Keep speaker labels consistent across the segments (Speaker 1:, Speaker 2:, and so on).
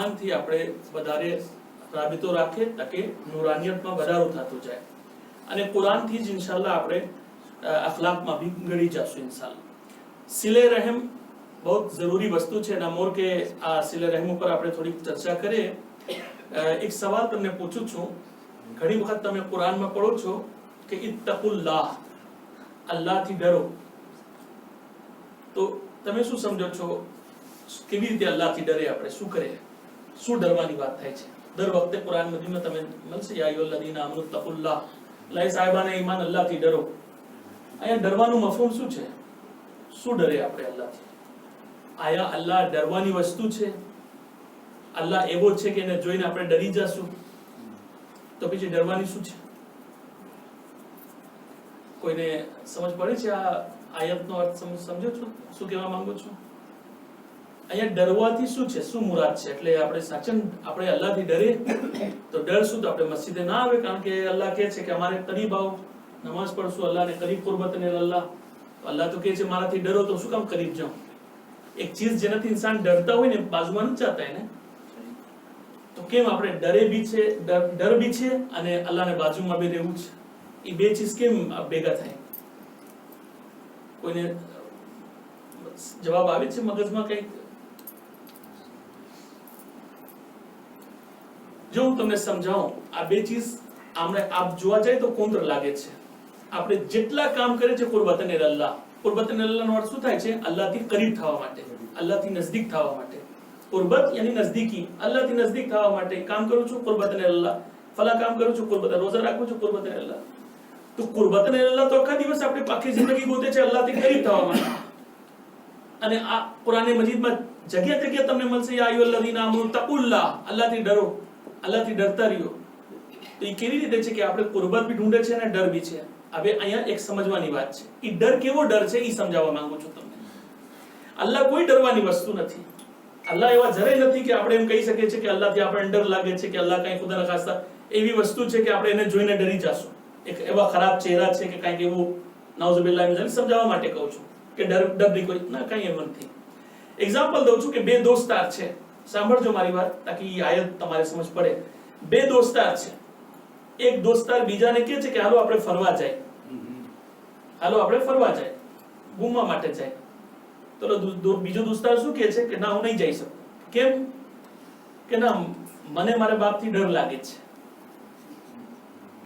Speaker 1: આનથી આપણે વધારે રાબિતો રાખીએ તાકે નૂરાનિયતમાં વધારો થતો જાય અને કુરાનથી જ ઇન્શાલ્લાહ આપણે અખલાકમાં भी ગળી જશું ઇન્શાલ્લાહ. સિલે રહેમ બહુ જરૂરી વસ્તુ છે. નમોર કે આ સિલે રહેમ ઉપર આપણે થોડી ચર્ચા કરીએ. એક સવાલ તમને પૂછું છું. ઘણી વખત તમે કુરાનમાં પઢો છો કે ઇત્તકુલ્લાહ, અલ્લાહથી ડરો, તો તમે શું સમજો છો? કેવી રીતે અલ્લાહથી ડરે? આપણે શું કરે? શું ડરવાની વાત થાય છે? દર વખતે કુરાન મજીદમાં તમે મળશે યા અય્યુહલ્લઝીના આમનુ તકુલ્લાહ, લાય સાહેબાને ઈમાન, અલ્લાહથી ડરો. અહીંયા ડરવાનું મફહૂમ શું છે? શું ડરે આપણે અલ્લાહથી? આયા અલ્લાહ ડરવાની વસ્તુ છે? અલ્લાહ એવો છે કે એને જોઈને આપણે ડરી જશું? તો પછી ડરવાની શું છે? કોઈને સમજ પડે છે આ આયતનો અર્થ? સમજો છો શું કહેવા માંગુ છું? અહીંયા ડરવાથી શું છે? શું મુરાદ છે? એટલે આપણે સાચન આપણે અલ્લાહથી ડરે તો ડર શું? તો આપણે મસ્જિદે ના આવે કારણ કે અલ્લાહ કહે છે કે અમારે કરીબ આવો, નમાઝ પઢશું, અલ્લાહને કરીબ કુરબત ને અલ્લાહ. અલ્લાહ તો કહે છે મારાથી ડરો, તો શું કામ કરીબ જાઉં? એક ચીજ જેનાથી ઇન્સાન ડરતા હોય ને બાજુમાં નથી જતા એને. તો કેમ આપણે ડરે બી છે, ડર બી છે અને અલ્લાહને બાજુમાં બી રહેવું છે? એ બે ચીજ કેમ ભેગા થાય? કોઈને જવાબ આવે છે મગજમાં કંઈક? જો હું તમને સમજાવું, આ બે ચીજ આપણે આપ જોવા જાય તો કોંત્ર લાગે છે. આપણે જેટલા કામ કરે છે કુરબતન અલ્લાહ, કુરબતન અલ્લાહનો અર્થ શું થાય છે? અલ્લાહથી કરીબ થવા માટે, અલ્લાહથી નજદીક થવા માટે. કુરબત યાની નજદીકી, અલ્લાહથી નજદીક થવા માટે કામ કરું છું કુરબતન અલ્લાહ, ફલા કામ કરું છું કુરબતન, રોજા રાખું છું કુરબતન અલ્લાહ. તો કુરબતન અલ્લાહ તો આખા દિવસ આપણે પાકી જિંદગી ગોતે છે અલ્લાહથી કરીબ થવા માટે. અને આ કુરાન મજીદમાં જગ્યા જગ્યા તમને મળશે યા અય્યુહલ્લઝીના આમનુ તકુલ્લાહ, અલ્લાહથી ડરો, અલ્લાહથી ડરતા રહ્યો. તો એ કેવી રીતે છે કે આપણે કુરબત બી ઢૂંઢે છે અને ડર બી છે. હવે અહીંયા એક સમજવાની વાત છે. એ ડર કેવો ડર છે એ સમજાવવા માંગુ છું તમને. અલ્લાહ કોઈ ડરવાની વસ્તુ નથી. અલ્લાહ એવા જરાય નથી કે આપણે એમ કહી શકીએ છીએ કે અલ્લાહથી આપણને ડર લાગે છે કે અલ્લાહ કઈ ખુદા ન ખાસ્તા એવી વસ્તુ છે કે આપણે એને જોઈને ડરી જશું. એક એવા ખરાબ ચહેરા છે કે કંઈક એવું, નાઉઝુબિલ્લાહ મિન ઝાલિક, સમજાવવા માટે કહું છું કે ડરની કોઈ ના, કઈ એમ નથી. એક્ઝામ્પલ દઉં છું કે બે દોસ્તાર છે. સાંભળજો મારી વાત તાકી એ આયત તમારે સમજ પડે. બે દોસ્તાર છે. એક દોસ્તાર બીજાને કહે છે કે હાલો આપણે ફરવા જાય, હાલો આપણે ફરવા જાય, ઘૂમવા માટે જાય. તો બીજો દોસ્તાર શું કહે છે કે ના, હું નહીં જઈ શકું. કેમ? કે ના, મને મારા બાપથી ડર લાગે છે,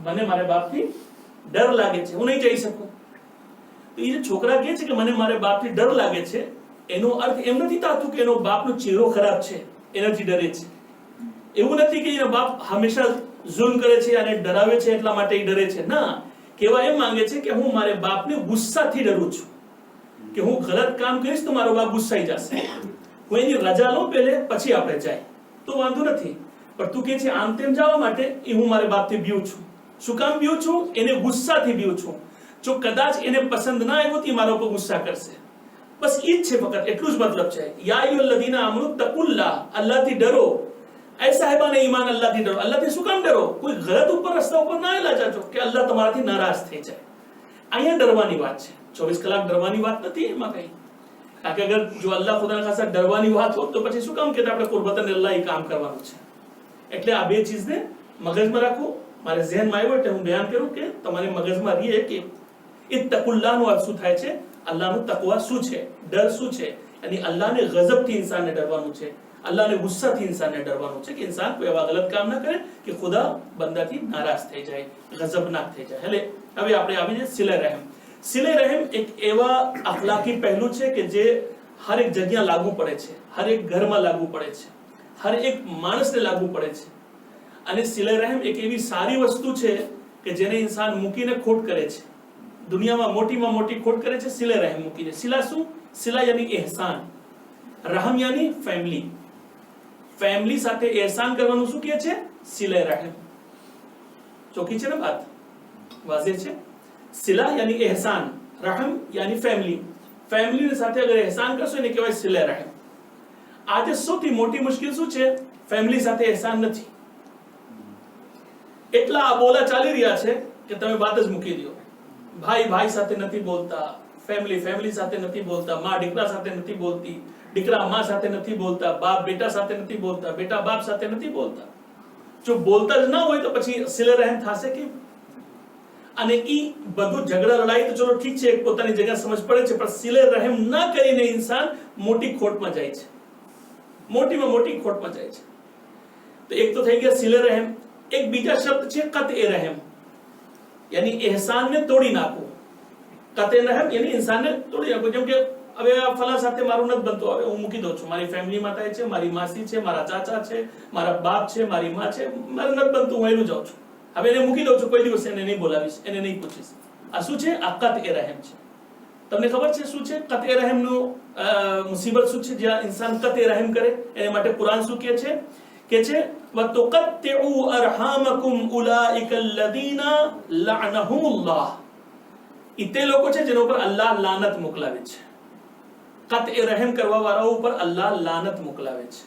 Speaker 1: મને મારા બાપથી ડર લાગે છે, હું નહીં જઈ શકું. તો એ જે છોકરા કહે છે કે મને મારા બાપથી ડર લાગે છે, એનો અર્થ એમ નથી થતું કે એનો બાપનો ચહેરો ખરાબ છે એનાથી ડરે છે. એવું નથી કે એનો બાપ હંમેશા ઝુલ્મ કરે છે અને ડરાવે છે એટલા માટે એ ડરે છે. ના, કહેવા એમ માંગે છે કે હું મારા બાપને ગુસ્સાથી ડરું છું કે હું ગલત કામ કરીશ તો મારો બાપ ગુસ્સાઈ જશે. હું એની રજા લઉં પહેલે, પછી આપણે જાય તો વાંધો નથી. પણ તું કહે છે આમ તેમ જવા માટે, એ હું મારા બાપથી બીઉં છું. શું કામ બીઉં છું? એને ગુસ્સાથી બીઉં છું. જો કદાચ એને પસંદ ના આવ્યું તો મારા ઉપર ગુસ્સા કરશે. બસ ઈ જ છે, ફક્ત એટલું જ મતલબ છે. યા અય્યુહલ્લઝીના આમનુ તકુલ્લાહ, અલ્લાહથી ડરો. એ સાહેબાને ઈમાન, અલ્લાહથી ડરો. અલ્લાહથી શું કામ ડરો? કોઈ ગલત ઉપર રસ્તા ઉપર ના આવેલા જાજો કે અલ્લાહ તમારાથી નારાજ થઈ જાય. અહીંયા ડરવાની વાત છે. 24 કલાક ડરવાની વાત નથી એમાં કઈ. કારણ કે અગર જો અલ્લાહ ખુદા ખાસા ડરવાની વાત હોત તો પછી શું કામ કહેતા આપણે કુરબતન અલ્લાહ એ કામ કરવાનું છે. એટલે આ બે ચીજને મગજમાં રાખો. મારે ઝહેનમાં આવ્યો એટલે હું બયાન કરું કે તમારે મગજમાં રહીએ કે ઇત્તકુલ્લાહનો અર્થ શું થાય છે, અલ્લાહનું તકવા શું છે, ડર શું છે. અને અલ્લાહને ગઝબથી ઇન્સાનને ડરવાનું છે, અલ્લાહને ગુસ્સાથી ઇન્સાનને ડરવાનું છે કે ઇન્સાન કોઈ એવા ગલત કામ ના કરે કે ખુદા બંદાથી નારાજ થઈ જાય, ગઝબનાક થઈ જાય. એટલે હવે આપણે આવી જઈએ સિલે રહેમ. સિલે રહેમ એક એવા અખલાકી પહેલું છે કે જે હર એક જગ્યા લાગુ પડે છે, હર એક ઘરમાં લાગુ પડે છે, હર એક માણસને લાગુ પડે છે. અને સિલે રહેમ એક એવી સારી વસ્તુ છે કે જેને ઇન્સાન મૂકીને ખોટ કરે છે. દુનિયામાં મોટીમાં મોટી ખોટ કરે છે સિલે રહેમ મૂકીને. સિલા શું? સિલા યાની એહસાન, રહમ યાની ફેમિલી. ફેમિલી સાથે એહસાન કરવાનું શું કહે છે? સિલે રહેમ. ચોકી છે ને વાત? વાઝેહ છે? સિલા યાની એહસાન, રહમ યાની ફેમિલી. ફેમિલી સાથે અગર એહસાન કરશો એને કહેવાય સિલે રહેમ. આજે સૌથી મોટી મુશ્કેલ શું છે? ફેમિલી સાથે એહસાન નથી. એટલા બોલા ચાલી રહ્યા છે કે તમે વાત જ મૂકી દો. ભાઈ ભાઈ સાથે નથી બોલતા, ફેમિલી સાથે નથી બોલતા, માં દીકરા સાથે નથી બોલતી, દીકરા માં સાથે નથી બોલતા, બાપ બેટા સાથે નથી બોલતા, બેટા બાપ સાથે નથી બોલતા. જો બોલતા જ ના હોય તો પછી સિલે રહેમ થશે કેમ? અને ઈ બધું ઝઘડા લડાઈ તો ચલો ઠીક છે, પોતાની જગ્યા સમજ પડે છે, પણ સિલે રહેમ ના કરીને ઇન્સાન મોટી ખોટમાં જાય છે, મોટીમાં મોટી ખોટમાં જાય છે. તો એક તો થઈ ગયા સિલે રહેમ. એક બીજા શબ્દ છે કતએ રહેમ, યાની એહસાનને તોડી નાખવું. કતએ રહેમ યાની ઇન્સાનને તોડી નાખવું. જેમ કે હવે ફલા સાથે મારું નથી બનતું, હવે હું મૂકી દઉં છું. મારી ફેમિલીમાં થાય છે, મારી માસી છે, મારા ચાચા છે, મારા બાપ છે, મારી માં છે, મારે નથી બનતું, હું એનું જાઉં છું. હવે એને મૂકી દઉં છું, કોઈ દિવસ એને નહીં બોલાવીશ, એને નહીં પૂછીશ. આ શું છે? આ કતએ રહેમ છે. તમને ખબર છે શું છે કતએ રહેમ નું મુસીબત શું છે? જ્યાં ઇન્સાન કતએ રહેમ કરે એને માટે કુરાન શું કહે છે? કે છે વતુકત્તિઉ અરહામકુમ ઉલાઇકા અલ્લઝીના લઅનહુમુલ્લાહ. ઈ તે લોકો છે જેના ઉપર અલ્લાહ લાનત મોકલાવે છે. કતએ રહેમ કરવા વાળાઓ ઉપર અલ્લાહ લાનત મોકલાવે છે.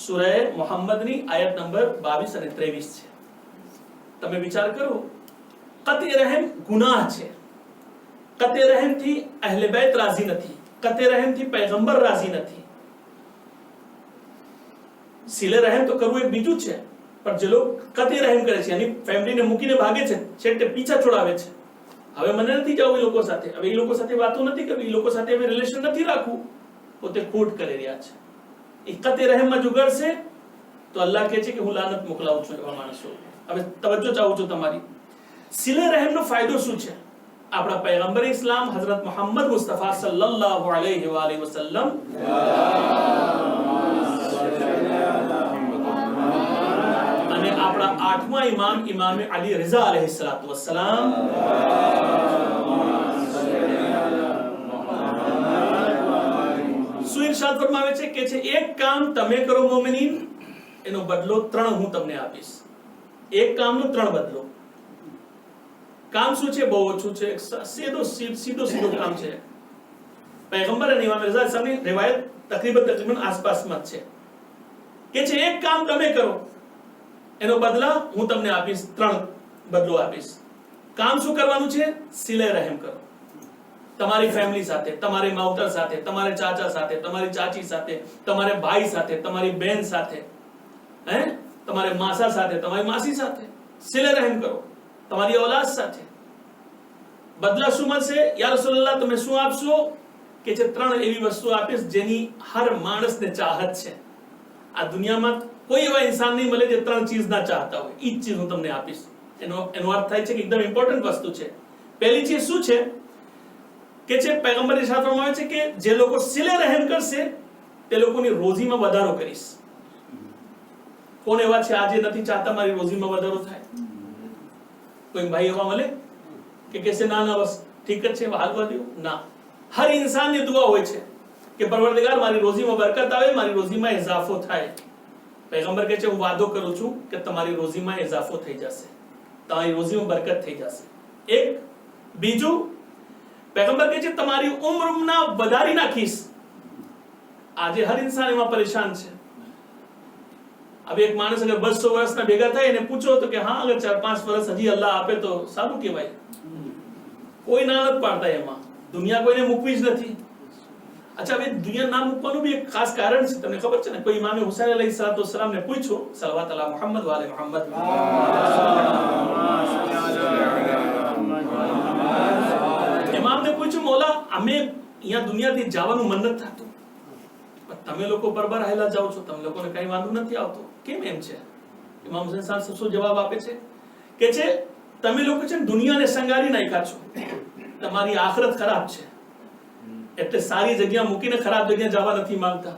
Speaker 1: સૂરા મુહમ્મદની આયત નંબર 22 અને 23 છે. તમે વિચાર કરો, કતએ રહેમ ગુનાહ છે. કતએ રહેમ થી અહેલે બેત રાજી નથી, કતએ રહેમ થી પૈગંબર રાજી નથી. સિલે રહેમ તો કરવું એક બીજું છે, પણ જે લોકો કતએ રહેમ કરે છે એની ફેમિલીને મૂકીને ભાગે છે, છેટે પીછા છોડાવે છે. હવે મને નથી જવું એ લોકો સાથે, હવે એ લોકો સાથે વાતો નથી કરવી, એ લોકો સાથે હવે રિલેશન નથી રાખવું, પોતે ખોટ કરી રહ્યા છે. એ કતએ રહેમમાં જુગાડશે તો અલ્લાહ કહે છે કે હું લાનત મોકલાવું છું એવા માણસો. હવે તવજ્જો ચાહું છું તમારી. સિલે રહેમનો ફાયદો શું છે? આપણા પૈગંબર ઇસ્લામ હઝરત મુહમ્મદ મુસ્તફા સલ્લલ્લાહુ અલૈહિ વસલ્લમ અને આપણા 8મા ઇમામ ઇમામ અલી રઝા અલૈહિસ્સલાતુ વસ્સલામ શું ઇરશાદ ફરમાવે છે કે છે એક કામ તમે કરો મોમિનીન, એનો બદલો 3 હું તમને આપીશ. એક કામનો 3 બદલો. કામ શું છે? બહુ ઓછું છે, સીધો કામ છે. પૈગંબર અને ઇમામ રઝા સાહેબની riwayat તકરીબન આસપાસમાં છે કે છે એક કામ તમે કરો એનો બદલા હું તમને આપીશ, 3 બદલો આપીશ. કામ શું કરવાનું છે? સિલે રહેમ કરો. તમારી ફેમિલી સાથે, તમારી માવતર સાથે, તમારે ચાચા સાથે, તમારી ચાચી સાથે, તમારે ભાઈ સાથે, તમારી બહેન સાથે, તમારે માસા સાથે, તમારી માસી સાથે સિલે રહેમ કરો. તમારી औलाद સાથે. બદલા શું મળશે? યા રસૂલલ્લાહ તમે શું આપશો? કે છે 3 એવી વસ્તુ આપીશ જેની હર માણસને ચાહત છે. આ દુનિયામાં કોઈ એવા ઇન્સાન નહીં મળે જે 3 ચીજ ના ચાહતા હોય. ઈ ચીજ હું તમને આપીશ. એનો અર્થ થાય છે કે એકદમ ઇમ્પોર્ટન્ટ વસ્તુ છે. પહેલી ચીજ શું છે? કે છે પૈગંબર ઇરશાદ ફરમાવે છે કે જે લોકો સિલે રહેમ કરશે તે લોકોની રોજીમાં વધારો કરીશ. કોણ એવા છે આજે નથી ચાહતા મારી રોજીમાં વધારો થાય? કોઈ ભાઈ એવા મળે કે કહેશે ના ના બસ ઠીક જ છે, હાલવા દો? ના. હર ઇન્સાનની દુઆ હોય છે કે પરવરદિગાર મારી રોજીમાં બરકત આવે, મારી રોજીમાં ઇજાફો થાય. પૈગંબર કહે છે હું વાદો કરું છું કે તમારી રોજીમાં ઇજાફો થઈ જશે, તમારી રોજીમાં બરકત થઈ જશે. એક. બીજું, પૈગંબર કહે છે તમારી ઉંમરના વધારી નાખીશ. આજે હર ઇન્સાન એમાં પરેશાન છે. હવે એક માણસ અગર 200 વર્ષના ભેગા થાય એને પૂછો તો કે હા અગર 4-5 વર્ષ હજી અલ્લાહ આપે તો સારું કહેવાય. કોઈ ના નથી પાડતા એમાં. દુનિયા કોઈને મૂકવી જ નથી. અચ્છા, હવે દુનિયા ના મૂકવાનું બી એક ખાસ કારણ છે. તમને ખબર છે ને, કોઈ ઇમામ હુસૈન અલૈહિસ્સલામ ને પૂછ્યું, સલવાત અલા મુહમ્મદ વાલે મુહમ્મદ, ઇમામને પૂછ્યું મોલા અમે અહીંયા દુનિયાથી જવાનું મન નથી થતું, તમે લોકો બરબર આયેલા જાઓ છો, તમે લોકોને કઈ વાંધો નથી આવતો, કેમ એમ છે? ઇમામ હુસૈન સાહેબ શું જવાબ આપે છે? કે છે તમે લોકો છે દુનિયાને સંગારી નાખ્યા છો, તમારી આખરત ખરાબ છે એટલે સારી જગ્યા મૂકીને ખરાબ જગ્યા જવા નથી માંગતા.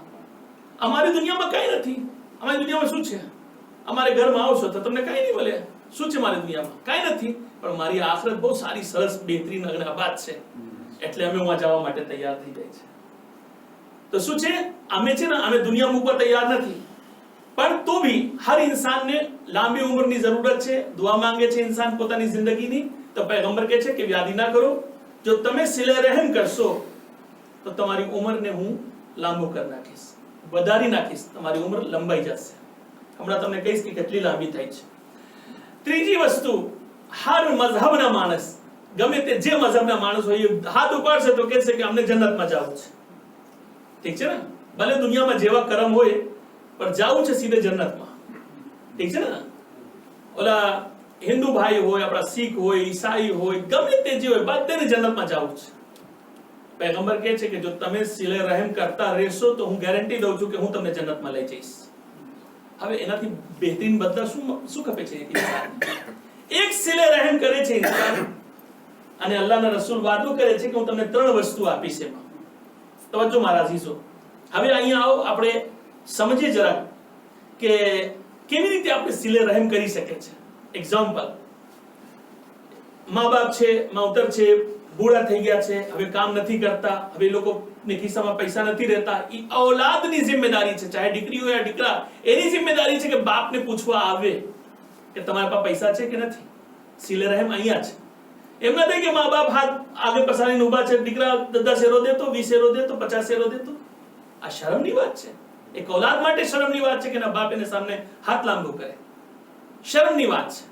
Speaker 1: અમારી દુનિયામાં કઈ નથી. અમારી દુનિયામાં શું છે? અમારે ઘરમાં આવશો તો તમને કઈ નહીં મળે. શું છે મારી દુનિયામાં? કઈ નથી, પણ મારી આખરત બહુ સારી, સરસ, બહેતરીન અને આબાદ છે એટલે અમે ઉમાં જવા માટે તૈયાર થઈ જાય છે. તો શું છે? અમે છે ને અમે દુનિયા મૂકવા તૈયાર નથી, પણ તો ભી હર ઇન્સાનને લાંબી ઉંમરની જરૂરત છે. દુઆ માંગે છે ઇન્સાન પોતાની જિંદગીની. તો પૈગંબર કહે છે કે વ્યાધિ ના કરો. જો તમે સિલે રહેમ કરશો તો તમારી ઉંમરને હું લાંબુ કરી નાખીશ, વધારી નાખીશ, તમારી ઉંમર લંબાઈ જશે. હમણાં તમને કહીશ કે કેટલી લાંબી થાય છે. ત્રીજી વસ્તુ, હર મઝહબના માણસ, ગમે તે જે મઝહબના માણસ હોય, હાથ ઉપાડશે તો કહેશે કે અમને જન્નતમાં જવું છે. ઠીક છે ને? ભલે દુનિયામાં જેવા કર્મ હોય પણ જાવું છે સીધે જન્નતમાં, ઠીક છે ને? ઓલા હિન્દુ ભાઈ હોય, આપણા શીખ હોય, ઈસાઈ હોય, ગમે તે જે હોય બધાને જન્નતમાં જાવું છે. પૈગંબર કહે છે કે જો તમે સિલે રહેમ કરતા રહેશો તો હું ગેરંટી દઉં છું કે હું તમને જન્નતમાં લઈ જઈશ. હવે એનાથી બહેતરીન બદલા શું ખપે છે? એક સિલે રહેમ કરે છે ઇન્સાન, અને અલ્લાહના રસૂલ વાતો કરે છે કે હું તમને 3 વસ્તુ આપીશ. એમાં તવજ્જો મારા અઝીઝો, હવે અહીંયા આવો, આપણે સમજીએ જરા કે કેવી રીતે આપણે સિલે રહેમ કરી શકે છે. એક્ઝામ્પલ, મા બાપ છે, માવતર છે, બુઢા થઈ ગયા છે, હવે કામ નથી કરતા, હવે લોકોને ખિસ્સામાં પૈસા નથી રહેતા. એ ઔલાદની જિમ્મેદારી છે, ચાહે દીકરી હોય યા દીકરા, એની જિમ્મેદારી છે કે બાપને પૂછવા આવે કે તમારા પાસે પૈસા છે કે નથી. સિલે રહેમ અહીંયા છે. એમ નથી કે મા બાપ હાથ આગળ પસારીને ઊભા છે, દીકરા 10 શેરો દેતો, 20 શેરો દેતો, 50 શેરો દેતો. આ શરમની વાત છે. એક ઔલાદ માટે શરમની વાત છે કે ના બાપ એને સામે હાથ લાંબો કરે. શરમની વાત છે.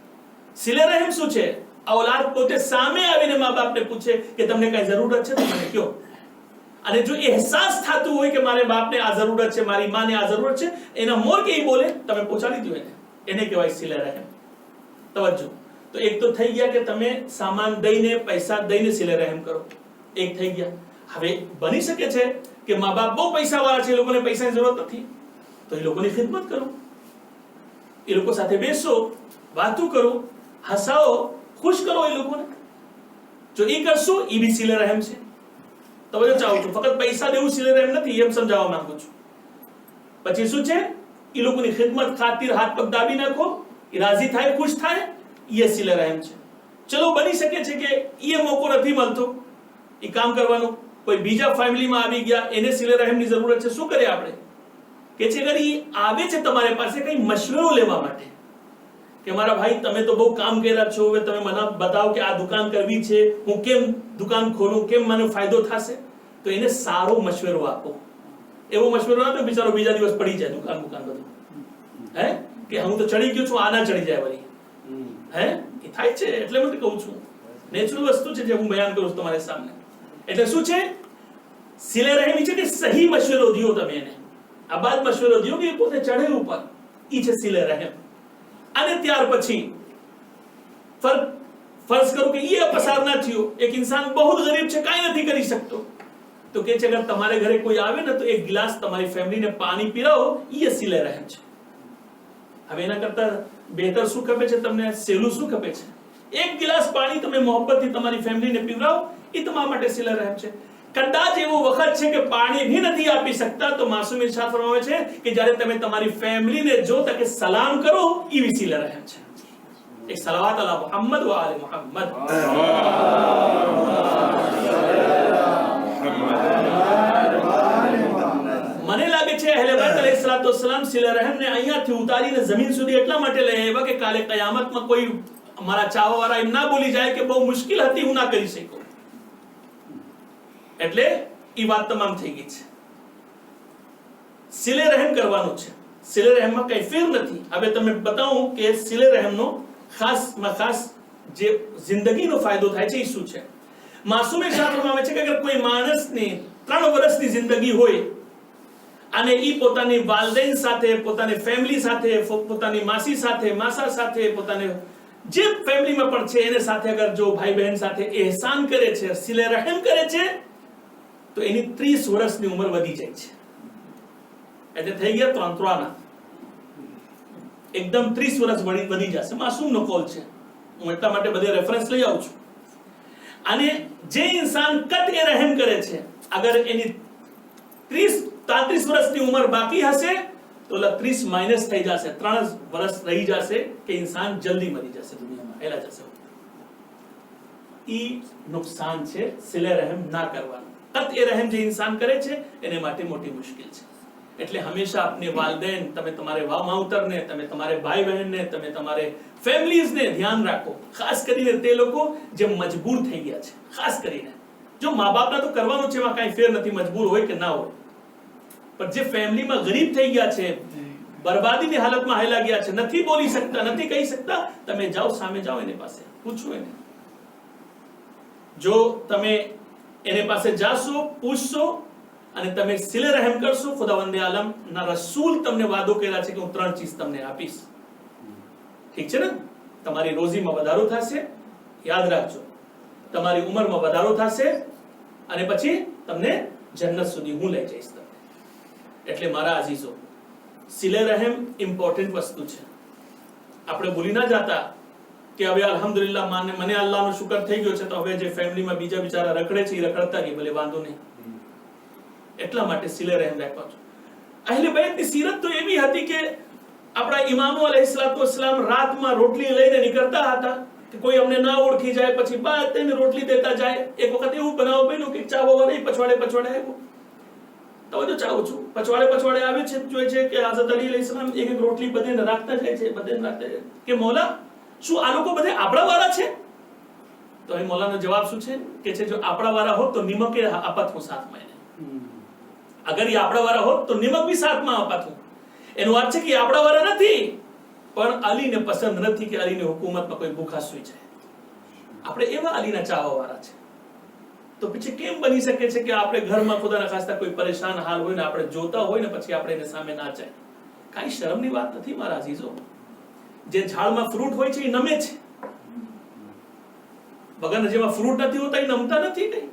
Speaker 1: સિલે રહેમ શું છે? ઔલાદ પોતે સામે આવીને મા બાપને પૂછે કે તમને કઈ જરૂરત છે તો મને કહો. અને જો અહેસાસ થતું હોય કે મારે બાપને આ જરૂરત છે, મારી માને આ જરૂરત છે, એના મોર કે બોલે તમે પહોંચાડી દો એને કહેવાય સિલે રહેમ. તવજ્જો, તો એક તો થઈ ગયા કે તમે સામાન દઈને, પૈસા દઈને સિલે રહેમ કરો, એક થઈ ગયા. હવે બની શકે છે કે મા બાપ બહુ પૈસા વાળા છે, એ લોકોને પૈસાની જરૂરત નથી, તો એ લોકોની ખિદમત કરો, એ લોકો સાથે બેસો, વાતો કરો, હસાવો, ખુશ કરો એ લોકોને. જો એ કરશો એ બી સિલે રહેમ છે. તો હું ચાહું છું ફક્ત પૈસા દેવું સિલે રહેમ નથી, એમ સમજાવવા માંગુ છું. પછી શું છે? એ લોકોની ખિદમત ખાतिर હાથ પગ દાબી નાખો, એ રાજી થાય, ખુશ થાય, એ સિલે રહેમ છે. ચલો બની શકે છે કે એ મોકો નથી મળતો એ કામ કરવાનો, કોઈ બીજા ફેમિલીમાં આવી ગયા, એને સિલે રહેમની જરૂરત છે. શું કરે આપણે? કે છે અગર એ આવે છે તમારી પાસે કઈ મશવરો લેવા માટે કે મારા ભાઈ તમે તો બહુ કામ કર્યા છો, હવે તમે મને બતાવો કે આ દુકાન કરવી છે, હું કેમ દુકાન ખોલું, કેમ મને ફાયદો થશે, તો એને સારો મશવરો આપો. એવો મશવરો આપો બિચારો બીજા દિવસ પડી જાય દુકાન બધું, હે કે હું તો ચડી ગયો છું, આ ના ચડી જાય વળી, હે એ થાય છે. એટલે હું કહું છું નેચરલ વસ્તુ છે જે હું બયાન કરું છું તમારી સામે. એટલે શું છે? સિલે રહેમ છે કે સહી મશવરો દિયો તમે એને. આ બાદ મશવરો દિયો કે પોતે ચઢે ઉપર, ઈ છે સિલે રહેમ. અને ત્યાર પછી ફર્જ કરો કે એ પસાર ના થયો, એક ઇન્સાન બહુ ગરીબ છે, કાંઈ નથી કરી શકતો, તો કે છે અગર તમારે ઘરે કોઈ આવે ને તો એક ગ્લાસ તમારી ફેમિલીને પાણી પીરાવો, એ સિલે રહેમ છે. હવે એના કરતા બહેતર શું ખપે છે તમને? સહેલું શું ખપે છે? એક ગ્લાસ પાણી તમે મોહબ્બતથી તમારી ફેમિલીને પીવરાવો, એ તમારા માટે સિલે રહેમ છે. કદાચ એવો વખત છે કે પાણી ભી નથી આપી શકતા, તો માસૂમ ઇરશાદ ફરમાવે છે કે જ્યારે તમે તમારી ફેમિલીને જો તકે સલામ કરો, એ બી સિલે રહેમ છે. એક સલાવત અલા મુહમ્મદ વ આલે મુહમ્મદ. મને લાગે છે અહેલે બેત અલૈહિસ્સલાતુ વસ્સલામ સિલે રહેમને અહીંયાથી ઉતારીને જમીન સુધી એટલા માટે લઈ આવ્યા કે કાલે કયામતમાં કોઈ અમારા ચાહવાવાળા એમ ના બોલી જાય કે બહુ મુશ્કેલ હતી, હું ના કરી શક્યો. એટલે એ વાત તમામ થઈ ગઈ છે. સિલે રહેમ કરવાનું છે. સિલે રહેમમાં કઈ ફેર નથી. હવે તમે બતાવું કે સિલે રહેમનો ખાસ જે જિંદગીનો ફાયદો થાય છે એ શું છે. માસૂમ ઇરશાદ ફરમાવે છે કે અગર કોઈ માણસની 3 વર્ષની જિંદગી હોય અને ઈ પોતાની વાલિदैन સાથે, પોતાની ફેમિલી સાથે, પોતાની માસી સાથે, માસા સાથે, પોતાને જે ફેમિલીમાં પણ છે એને સાથે અગર જો ભાઈ બહેન સાથે એહસાન કરે છે, સિલે રહેમ કરે છે, તો એની 30 વર્ષની ઉંમર વધી જાય છે. એટલે થઈ ગયા 3 એકદમ 30 વર્ષ વધી જશે. માસૂમનો કોલ છે, હું એટલા માટે બધે રેફરન્સ લઈ આવું છું. અને જે ઇન્સાન કત એ રહેમ કરે છે, અગર એની 33 વર્ષની ઉંમર બાકી હશે તો 30 માઇનસ થઈ જશે, 3 વર્ષ રહી જશે કે ઇન્સાન જલ્દી મરી જશે, દુનિયામાં હેલા જશે. ઈ નુકસાન છે સિલે રહેમ ના કરવાનું. કત એ રહેમ જે ઇન્સાન કરે છે એને માટે મોટી મુશ્કેલ છે. એટલે હંમેશા अपने વાલિदैन, તમે તમારે માવતરને, તમે તમારે ભાઈ બહેનને, તમે તમારે ફેમિલીઝને ધ્યાન રાખો. ખાસ કરીને તે લોકો જે મજબૂર થઈ ગયા છે, ખાસ કરીને જો મા બાપના તો કરવાનું છે, એમાં કાંઈ ફેર નથી, મજબૂર હોય કે ના હોય, પણ જે ફેમિલીમાં ગરીબ થઈ ગયા છે, બરબાદીની હાલતમાં હાલ્યા ગયા છે, નથી બોલી શકતા, નથી કહી શકતા, તમે જાઓ, સામે જાઓ, એની પાસે પૂછો એને. જો તમે એને પાસે જાશો, પૂછશો, અને તમે સિલે રહેમ કરશો, ખુદાવંદે આલમ ના રસૂલ તમને વાદો કર્યા છે કે હું 3 ચીજ તમને આપીશ. ઠીક છે ને? તમારી રોજીમાં વધારો થશે, યાદ રાખજો, તમારી ઉંમરમાં વધારો થશે, અને પછી તમને જન્નત સુધી હું લઈ જઈશ તમને. એટલે મારા અઝીઝો, સિલે રહેમ ઇમ્પોર્ટન્ટ વસ્તુ છે. આપણે ભૂલી ના જાતા કે હવે અલ્હમ્દુલિલ્લાહ મને અલ્લાહનો શુકર થઈ ગયો છે, તો હવે જે ફેમિલીમાં બીજા બિચારા રખડે છે એ રખડતા નહીં, ભલે વાંધો નહીં. એટલા માટે સિલે રહેમ રાખવા છો. અહેલે બૈતની સીરત તો એવી હતી કે આપણા ઇમામો અલૈહિસ્સલાતુ વસ્સલામ રાતમાં રોટલી લઈને નીકળતા હતા કે કોઈ અમને ના ઓળખી જાય, પછી બાદ તેને રોટલી દેતા જાય. એક વખત એવું બનાવ બન્યું કે ચાવો નહીં, પછવાડે આવ્યો. તો જો ચાવું છું, પછવાડે આવે છે, જોઈ છે કે હઝરત અલી અલૈહિસ્સલામ એક રોટલી બધાને રાખતા જાય છે, બધાને રાખતા જાય કે મૌલા શું આ લોકો બધે આપણા વાળા છે? તો એ મૌલાનો જવાબ શું છે કે છે જો આપણા વાળા હોત તો નિમકે આપત હું સાથમાં એને. અગર એ આપણા વાળા હોત તો નિમક બી સાથમાં આપત હું. એનો અર્થ છે કે આપણા વાળા નથી, પણ અલીને પસંદ નથી કે અલીની હુકુમતમાં કોઈ ભૂખા સુઈ જાય. આપણે એવા અલીના ચાહવા વાળા છે. તો પછી કેમ બની શકે છે કે આપણે ઘરમાં ખુદાના ખાસ્તા કોઈ પરેશાન હાલ હોય ને આપણે જોતા હોય ને પછી આપણે એને સામે ના જાય? કાંઈ શરમની વાત નથી મારા અઝીઝો. જે ઝાડમાં ફ્રૂટ હોય છે એ નમે છે, બગાના જેમાં ફ્રૂટ નથી હોતા એ નમતા નથી. કઈ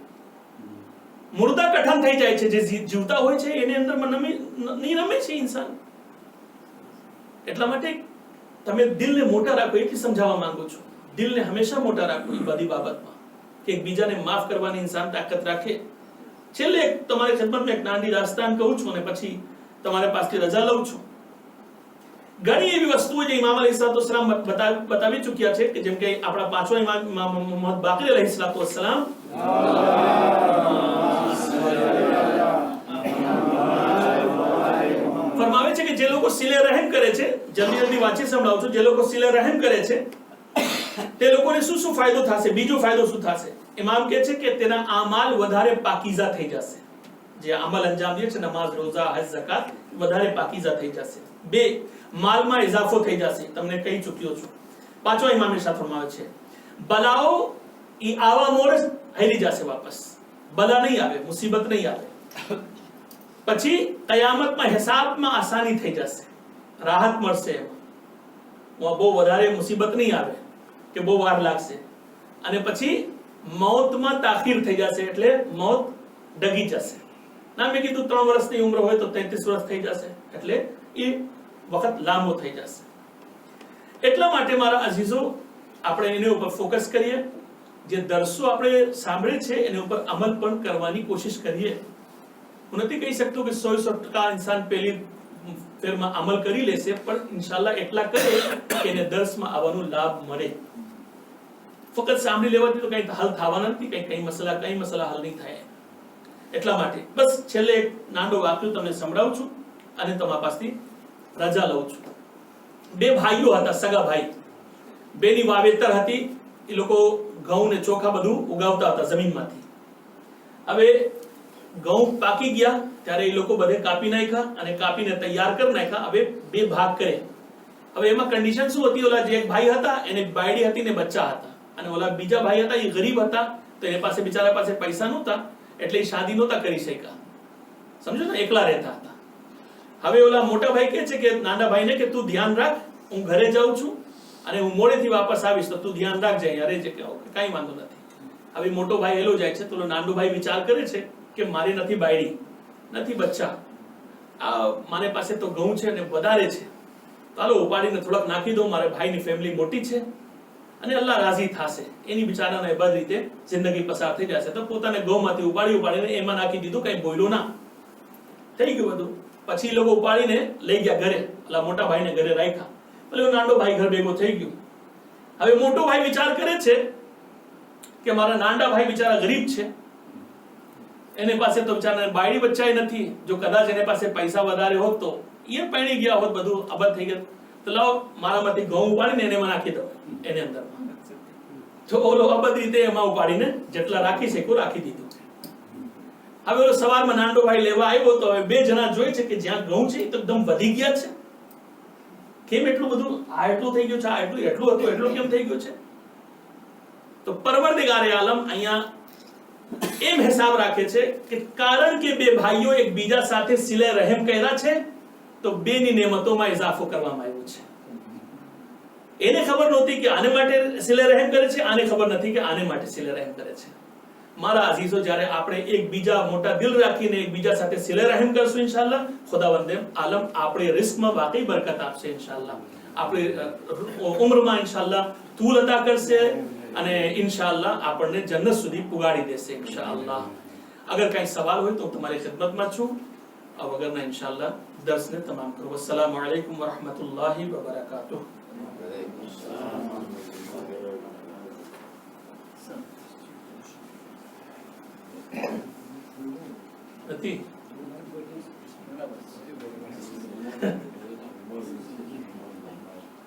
Speaker 1: મુર્દા કઠણ થઈ જાય છે, જે જીવતા હોય છે એની અંદરમાં નહીં નમે છે ઇન્સાન. એટલા માટે તમે દિલને મોટા રાખો, એટલી સમજાવવા માંગુ છું. દિલને હંમેશા મોટા રાખો એ બધી બાબતમાં, કે એકબીજાને માફ કરવાની ઇન્સાન તાકાત રાખે. છેલ્લે તમારી ખિદમતમાં એક નાની દાસ્તાન કહું છું અને પછી તમારા પાસેથી રજા લઉં છું. ઘણી એવી વસ્તુઓ જે ઇમામ અલૈહિસ્સલામ બતાવી ચૂક્યા છે, કે જેમ કે આપણા પાંચમા ઇમામ મોહમ્મદ બાકર અલૈહિસ્સલામ ફરમાવે છે કે જે લોકો સિલે રહેમ કરે છે, જલ્દી વાંચી સંભળાવું છું, જે લોકો સિલે રહેમ કરે છે તે લોકોને શું ફાયદો થશે? બીજો ફાયદો શું થશે? ઇમામ કહે છે કે તેના આમાલ વધારે પાકીઝા થઈ જશે. જે અમલ અંજામ દે છે, નમાઝ, રોઝા, હજ, ઝકાત, વધારે પાકીઝા થઈ જશે. 2, માલમાં ઇજાફો થઈ જશે. તમને કહી ચૂક્યો છું. પાંચમા ઇમામ ઇરશાદ ફરમાવે છે બલાઓ ઈ આવા મોડ હરી જશે, વાપસ બલા નહીં આવે, મુસીબત નહીં આવે. પછી કયામતમાં હિસાબમાં આસાની થઈ જશે, રાહત મળશે. એમાં બહુ વધારે મુસીબત નહીં આવે કે બહુ વાર લાગશે. અને પછી મૌતમાં તાખીર થઈ જશે, એટલે મોત ડગી જશે. ના મેં કીધું 3 વર્ષની ઉંમર હોય તો 33 વર્ષ થઈ જશે, એટલે એ વખત લાંબો થઈ જશે. એટલા માટે મારા અઝીઝો, આપણે એની ઉપર ફોકસ કરીએ. જે દર્શો આપણે સાંભળે છે એની ઉપર અમલ પણ કરવાની કોશિશ કરીએ. હું નથી કહી શકતો કે 100% ઇન્સાન પહેલી ફેરમાં અમલ કરી લેશે, પણ ઇન્શાલ્લાહ એટલા કરે કે એને દર્શમાં આવવાનો લાભ મળે. ફક્ત સાંભળી લેવાથી તો કંઈ હલ થવાના નથી, કઈ મસલા હલ નહીં થાય. એટલા માટે બસ છેલ્લે એક નાનો વાક્ય તમને સંભળાવું છું અને તમારા પાસેથી રજા લઉં છું. 2 ભાઈઓ હતા, સગા ભાઈ. 2ની વાવેતર હતી. એ લોકો ઘઉં ને ચોખા બધું ઉગાવતા હતા જમીનમાંથી. હવે ઘઉં પાકી ગયા ત્યારે એ લોકો બધે કાપી નાખ્યા અને કાપીને તૈયાર કરી નાખ્યા. હવે 2 ભાગ કરે. હવે એમાં કન્ડિશન શું હતી? ઓલા જે એક ભાઈ હતા એને બાયડી હતી ને બચ્ચા હતા, અને ઓલા બીજા ભાઈ હતા એ ગરીબ હતા, તો એની પાસે બિચારા પાસે પૈસા નહોતા, એટલે એ શાદી નહોતા કરી શક્યા. સમજો ને, એકલા રહેતા હતા. હવે ઓલા મોટા ભાઈ કહે છે કે નાના ભાઈને કે તું ધ્યાન રાખ, હું ઘરે જાઉં છું અને હું મોડેથી વાપસ આવીશ, તો તું ધ્યાન રાખજે, અરે છે કે કાંઈ વાંધો નથી. હવે મોટો ભાઈ હેલો જાય છે, તો નાનો ભાઈ વિચાર કરે છે કે મારી નથી બાયડી, નથી બચ્ચા, આ મારી પાસે તો ઘઉં છે ને વધારે છે, ચાલો ઉપાડીને થોડાક નાખી દઉં, મારા ભાઈની ફેમિલી મોટી છે અને અલ્લાહ રાજી થશે, એની બિચારાને એ બધી રીતે જિંદગી પસાર થઈ જશે. તો પોતાને ઘઉંમાંથી ઉપાડીને એમાં નાખી દીધું, કઈ બોલ્યો ના, થઈ ગયું બધું. પછી એ લોકો ઉપાડીને લઈ ગયા ઘરે, ઓલા મોટા ભાઈને ઘરે રાખ્યા. એટલે નાનો ભાઈ ઘર ભેગો થઈ ગયો. હવે મોટો ભાઈ વિચાર કરે છે કે મારા નાના ભાઈ બિચારા ગરીબ છે, એને પાસે તો બિચારાને બાયડી બચ્ચા નથી, જો કદાચ એને પાસે પૈસા વધારે હોત તો એ પૈણી ગયા હોત, બધું આબાદ થઈ ગયું, તો લાવો મારામાંથી ઘઉં ઉપાડીને એને નાખી દો એને અંદર. તો ઓલો આબાદ રીતે એમાં ઉપાડીને જેટલા રાખી શકો રાખી દીધું. હવે ઓલો સવારમાં નાનો ભાઈ લેવા આવ્યો, તો હવે 2 જણા જોઈ છે કે જ્યાં ઘઉં છે એ તો એકદમ વધી ગયા છે. કેમ એટલું બધું? આ એટલું થઈ ગયું છે, આ એટલું હતું, એટલું કેમ થઈ ગયું છે? તો પરવરદિગારે આલમ અહીંયા એમ હિસાબ રાખે છે કે કારણ કે બે ભાઈઓ એકબીજા સાથે સિલે રહેમ કર્યા છે તો બેની નેમતોમાં ઇજાફો કરવામાં આવ્યો છે. એને ખબર નહોતી કે આને માટે સિલે રહેમ કરે છે, આને ખબર નથી કે આને માટે સિલે રહેમ કરે છે. મારા અઝીઝો, જ્યારે આપણે એકબીજા મોટા દિલ રાખીને એકબીજા સાથે સિલે રહેમ કરશું ઇન્શાઅલ્લાહ, ખુદાવંદે આલમ આપણે રિસ્કમાં વાકઈ બરકત આપશે ઇન્શાઅલ્લાહ. આપણે ઉમ્રમાં ઇન્શાઅલ્લાહ તૂલ અતા કરશે અને ઇન્શાઅલ્લાહ આપણને જન્નત સુધી પુગાડી દેશે ઇન્શાઅલ્લાહ. અગર કઈ સવાલ હોય તો હું તમારી ખિદમતમાં છું, વગરના ઇન્શાઅલ્લાહ દર્સને તમામ કરું. અસ્સલામુ અલૈકુમ વરહમતુલ્લાહિ વબરકાતુહ. નથી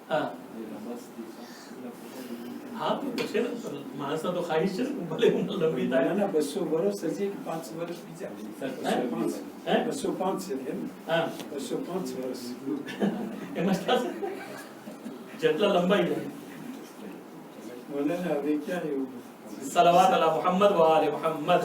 Speaker 1: હા હા તો છે ને, માણસના તો ખાઈ છે ને, ભલે ઉંમર લંબી થાય.
Speaker 2: 200 વર્ષ હજી કે 5 વર્ષ બીજા 205 છે એમ.
Speaker 1: હા
Speaker 2: 205 વર્ષ
Speaker 1: એમાં જ થશે જેટલા લંબાઈ જાય.
Speaker 2: બોલે ને હવે ક્યાં એવું.
Speaker 1: સલાવત અલા મુહમ્મદ વ આલે મુહમ્મદ.